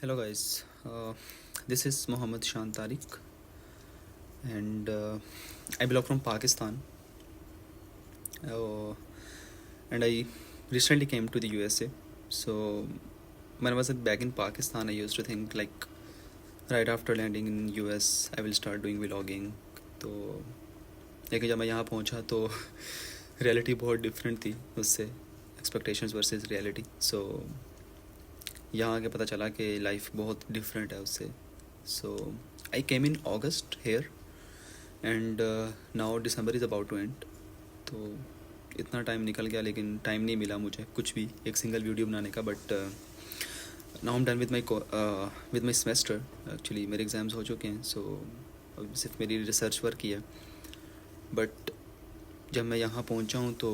Hello guys, this is Mohammed Shan Tariq and I belong from Pakistan uh, and I recently came to the USA. So when I was back in Pakistan, I used to think like right after landing in US I will start doing vlogging. तो लेकिन जब मैं यहाँ पहुँचा तो reality बहुत different थी उससे, एक्सपेक्टेशंस वर्सेस रियलिटी. सो यहाँ आके पता चला कि लाइफ बहुत डिफरेंट है उससे. So I came in August here and now December is about to end. तो इतना टाइम निकल गया लेकिन टाइम नहीं मिला मुझे कुछ भी एक सिंगल वीडियो बनाने का. But now am done with my semester. Actually मेरे एग्ज़ाम्स हो चुके हैं. सो अब सिर्फ मेरी रिसर्च वर्क ही है. बट जब मैं यहाँ पहुँचा हूँ तो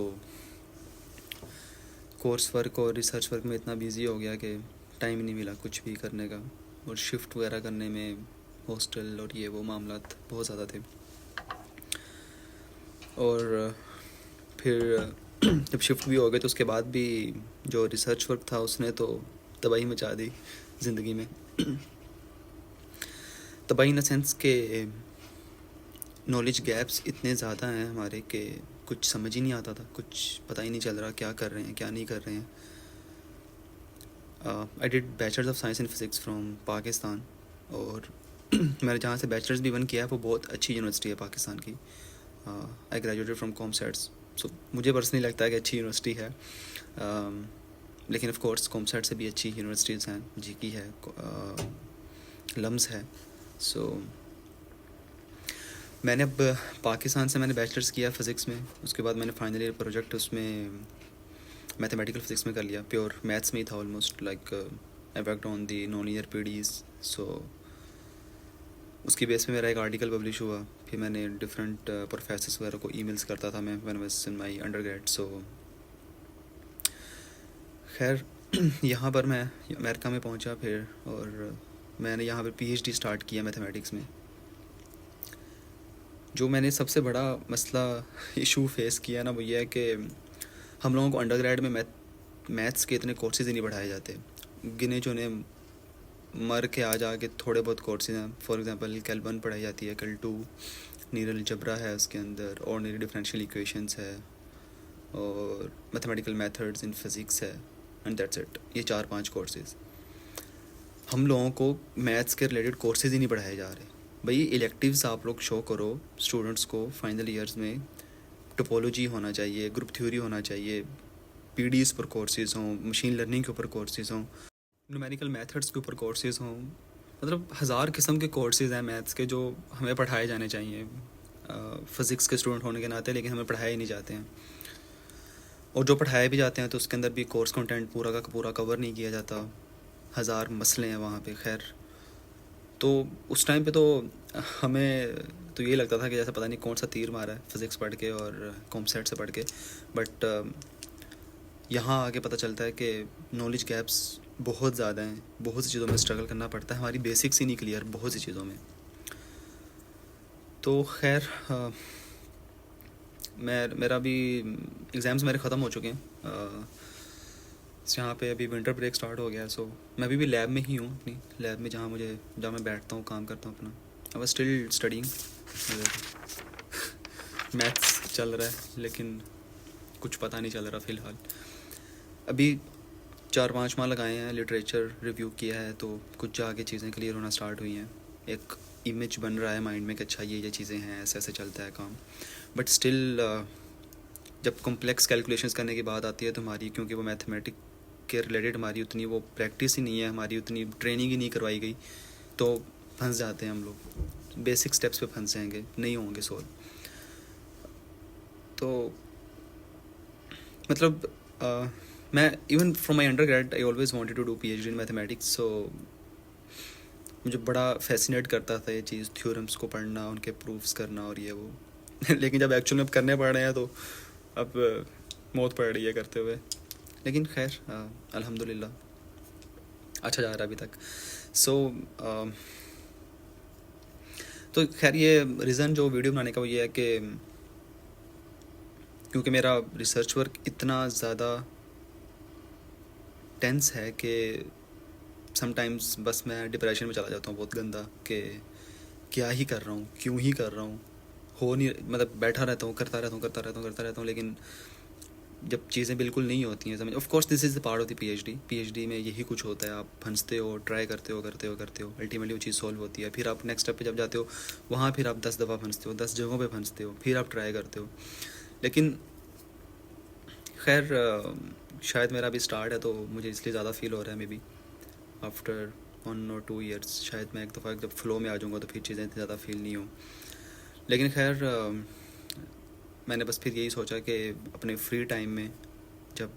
कोर्स वर्क और रिसर्च वर्क में इतना बिजी हो गया कि टाइम नहीं मिला कुछ भी करने का. और शिफ्ट वगैरह करने में हॉस्टल और ये वो मामलात बहुत ज़्यादा थे. और फिर जब शिफ्ट भी हो गए तो उसके बाद भी जो रिसर्च वर्क था उसने तो तबाही मचा दी ज़िंदगी में. तबाही इन द सेंस के नॉलेज गैप्स इतने ज़्यादा हैं हमारे कि कुछ समझ ही नहीं आता था. कुछ पता ही नहीं चल रहा क्या कर रहे हैं क्या नहीं कर रहे हैं. I did bachelors of science in physics from Pakistan. और मैंने जहाँ से बैचलर्स भी वन किया है वो बहुत अच्छी यूनिवर्सिटी है पाकिस्तान की. I graduated from COMSATS. सो मुझे पर्सनली लगता है कि अच्छी यूनिवर्सिटी है. लेकिन ऑफ कोर्स कॉमसेट से भी अच्छी यूनिवर्सिटीज़ हैं. जीकी है, लम्स है. सो मैंने अब पाकिस्तान से मैंने बैचलर्स किया फ़िज़िक्स में. उसके बाद मैंने फाइनल ईयर प्रोजेक्ट उसमें मैथमेटिकल फिज़िक्स में कर लिया. प्योर मैथ्स में ही था almost. Like I worked on the nonlinear PDEs. So उसकी बेस पे मेरा एक आर्टिकल पब्लिश हुआ. फिर मैंने डिफरेंट प्रोफेसर्स वगैरह को ईमेल्स करता था मैं when was in my undergrad. So खैर यहाँ पर मैं अमेरिका में पहुँचा फिर. और मैंने यहाँ पर पीएचडी स्टार्ट किया मैथमेटिक्स में. जो मैंने सबसे बड़ा मसला इशू फेस किया ना वो ये है कि हम लोगों को अंडरग्रेड में मैथ्स के इतने कोर्सेज़ ही नहीं पढ़ाए जाते. गिने चुने मर के आ जाके थोड़े बहुत कोर्सेज हैं. फॉर एग्जांपल कैल 1 पढ़ाई जाती है, कैल 2 नीरल जबरा है उसके अंदर, ऑर्डिनरी डिफरेंशियल इक्वेशंस है और मैथमेटिकल मेथड्स इन फिज़िक्स है. And that's it. ये 4-5 कोर्सेज. हम लोगों को मैथ्स के रिलेटेड कोर्सेज ही नहीं पढ़ाए जा रहे. भाई इलेक्टिव्स आप लोग शो करो स्टूडेंट्स को. फाइनल ईयर्स में टोपोलॉजी होना चाहिए, ग्रुप थ्योरी होना चाहिए, पीडीज़ पर कोर्सेज हों, मशीन लर्निंग के ऊपर कोर्सेज हों, न्यूमेरिकल मेथड्स के ऊपर कोर्सेज हों. मतलब हज़ार किस्म के कोर्सेज हैं मैथ्स के जो हमें पढ़ाए जाने चाहिए फ़िज़िक्स के स्टूडेंट होने के नाते. लेकिन हमें पढ़ाए ही नहीं जाते हैं. और जो पढ़ाए भी जाते हैं तो उसके अंदर भी कोर्स कंटेंट पूरा का पूरा कवर नहीं किया जाता. हज़ार मसले हैं वहाँ पे. खैर तो उस टाइम पे तो हमें तो ये लगता था कि जैसे पता नहीं कौन सा तीर मारा है फ़िज़िक्स पढ़ के और कॉमसेट से पढ़ के. बट यहाँ आके पता चलता है कि नॉलेज गैप्स बहुत ज़्यादा हैं. बहुत सी चीज़ों में स्ट्रगल करना पड़ता है. हमारी बेसिक्स ही नहीं क्लियर बहुत सी चीज़ों में. तो खैर मेरा भी एग्ज़ाम्स मेरे ख़त्म हो चुके हैं. यहाँ पे अभी विंटर ब्रेक स्टार्ट हो गया है. सो मैं अभी भी लैब में ही हूँ, अपनी लैब में जहाँ मैं बैठता हूँ काम करता हूँ अपना. I was still studying. Maths चल रहा है लेकिन कुछ पता नहीं चल रहा फ़िलहाल. अभी 4-5 माह लगाए हैं, लिटरेचर रिव्यू किया है तो कुछ जाके चीज़ें क्लियर होना स्टार्ट हुई हैं. एक इमेज बन रहा है माइंड में कि अच्छा ये चीज़ें हैं, ऐसे ऐसे चलता है काम. बट स्टिल जब कॉम्प्लेक्स कैलकुलेशंस करने की बात आती है तो हमारी, क्योंकि वो मैथमेटिक के रिलेटेड हमारी उतनी वो प्रैक्टिस ही नहीं है, हमारी उतनी ट्रेनिंग ही नहीं करवाई गई, तो फंस जाते हैं हम लोग. बेसिक स्टेप्स पे फंस जाएंगे, नहीं होंगे सोल्व. तो मतलब मैं even from my undergrad I always wanted to do PhD in mathematics. So मुझे बड़ा फैसिनेट करता था ये चीज़, थ्योरम्स को पढ़ना, उनके प्रूफ्स करना और ये वो. लेकिन जब एक्चुअल में अब करने पड़ रहे हैं तो अब मौत पड़ रही है करते हुए. लेकिन खैर अल्हम्दुलिल्लाह अच्छा जा रहा है अभी तक. सो तो खैर ये रीज़न जो वीडियो बनाने का वो ये है कि क्योंकि मेरा रिसर्च वर्क इतना ज़्यादा टेंस है कि समटाइम्स बस मैं डिप्रेशन में चला जाता हूँ बहुत गंदा, कि क्या ही कर रहा हूँ, क्यों ही कर रहा हूँ, हो नहीं, मतलब बैठा रहता हूँ, करता रहता हूँ, लेकिन जब चीज़ें बिल्कुल नहीं होती हैं, समझ, of course this is the part of the PhD में यही कुछ होता है, आप फंसते हो, ट्राई करते हो, अल्टीमेटली वो चीज़ सॉल्व होती है, फिर आप नेक्स्ट स्टेप पे जब जाते हो वहाँ फिर आप 10 दफ़ा फंसते हो, 10 जगहों पे फंसते हो, फिर आप ट्राई करते हो। लेकिन खैर शायद मेरा अभी स्टार्ट है तो मुझे इसलिए ज़्यादा फील हो रहा है, मे बी आफ्टर 1 और 2 ईयर्स शायद मैं एक दफ़ा जब फ्लो में आ जाऊँगा तो फिर चीज़ें इतनी ज़्यादा फील नहीं हो। लेकिन खैर मैंने बस फिर यही सोचा कि अपने फ्री टाइम में जब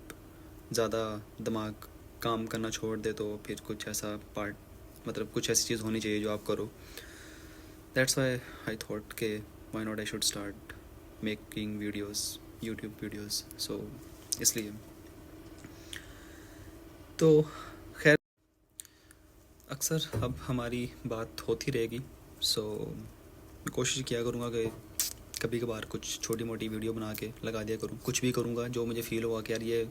ज़्यादा दिमाग काम करना छोड़ दे तो फिर कुछ ऐसा पार्ट, मतलब कुछ ऐसी चीज़ होनी चाहिए जो आप करो। दैट्स वाई आई थॉट के why not I should start making videos, YouTube videos. So इसलिए तो खैर अक्सर अब हमारी बात होती रहेगी। सो मैं कोशिश किया करूँगा कि कभी कभार कुछ छोटी मोटी वीडियो बना के लगा दिया करूँ, कुछ भी करूँगा जो मुझे फ़ील होगा कि यार ये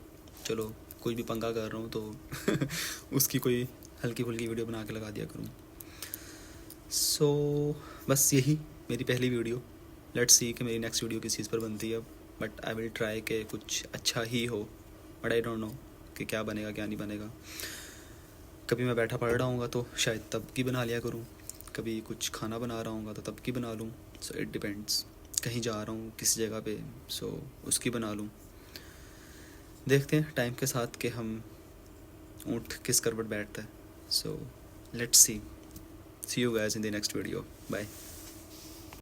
चलो कुछ भी पंगा कर रहा हूँ तो उसकी कोई हल्की फुल्की वीडियो बना के लगा दिया करूँ। सो बस यही मेरी पहली वीडियो। लेट्स सी कि मेरी नेक्स्ट वीडियो किस चीज़ पर बनती है, बट आई विल ट्राई कि कुछ अच्छा ही हो, बट आई डोंट नो कि क्या बनेगा क्या नहीं बनेगा। कभी मैं बैठा पढ़ रहा हूँगा तो शायद तब की बना लिया करूँ, कभी कुछ खाना बना रहा हूँगा तो तब की बना लूँ। सो इट डिपेंड्स, कहीं जा रहा हूँ किसी जगह पे सो उसकी बना लूँ। देखते हैं टाइम के साथ कि हम ऊँट किस करवट बैठता है। So let's see you guys in the next video, bye.